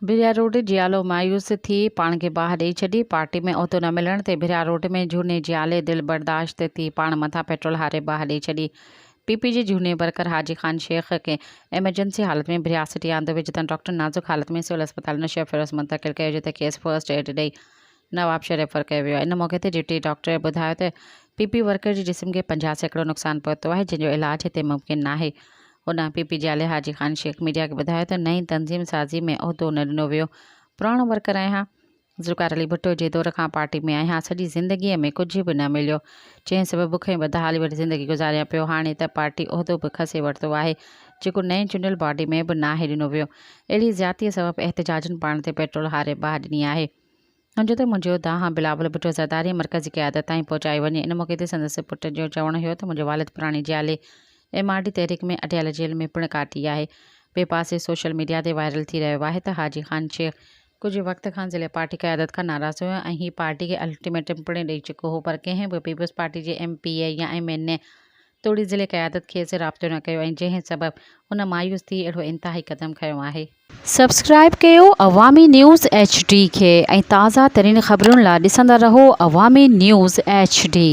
भिरिया रोड जियालो मायूस थी पाण खे बाहि ॾेई छॾी। पार्टी में उहिदो न मिलण ते भिरिया रोड में झूने जियाले दिल बर्दाश्त थी पाण मथां पेट्रोल हारे बाहि ॾेई छॾी। पीपी जे झूने वर्कर हाजी ख़ान शेख खे एमरजेंसी हालत में भिरिया सिटी आंदो विझ तन डॉक्टर नाज़ुक हालत में सिविल अस्पताल नशा फिरोज़ मुंतक़िल कयो जिते खेसि फर्स्ट एड ॾेई नवाबशह रेफर कयो वियो। इन मौक़े ते ड्यूटी डॉक्टर ॿुधायो त पीपी वर्कर जे जिस्म खे 50 सैकड़ो नुक़सानु पहुतो आहे जंहिंजो इलाज हिते मुमकिन नाहे। उन पीपी जाले हाजी ख़ान शेख मीडिया खे ॿुधायो त नई तंज़ीम साज़ी में उहिदो न ॾिनो वियो। पुराणो वर्कर आहियां, ज़ुल्फ़िकार अली भुट्टो जे दौर खां पार्टी में आहियां, सॼी ज़िंदगीअ में कुझु बि न मिलियो, जंहिं सबबु बुख ऐं बदहाली वटि ज़िंदगी गुज़ारिया पियो। हाणे त पार्टी उहिदो बि खसे वरितो आहे जेको नए चूंडियल बॉडी में बि नाहे ॾिनो वियो। अहिड़ी ज़्यादतीअ सबबु एहतजाजनि पाण ते पेट्रोल हारे बाहि ॾिनी आहे। हुनजो त मुंहिंजो दाहां बिलावल भुट्टो ज़रदारी मरकज़ी क़यादत ताईं पहुचाई वञे। इन मौक़े ते संदसि पुट जो चवणु हुयो त मुंहिंजो वालिद पुराणी जियाले MRD तहरीक में अटियाला जेल में पिणु काठी आहे। ॿिए पासे सोशल मीडिया ते वायरल थी रहियो आहे त हाजी ख़ान शेख कुझु वक़्त खां ज़िले पार्टी क़यादत खां नाराज़ हुयो ऐं हीअ पार्टी खे अल्टीमेटम पिणु ॾेई चुको हो, पर कंहिं बि पीपल्स पार्टी जे MPA या MN तोड़ी ज़िले क़यादत खेसि राब्तो न कयो ऐं जंहिं सबबु हुन मायूस थी अहिड़ो इंतिहाई क़दम खयो आहे। सब्सक्राइब कयो अवामी न्यूज़ HD खे ऐं ताज़ा तरीन ख़बरुनि लाइ ॾिसंदा रहो अवामी न्यूज़ HD।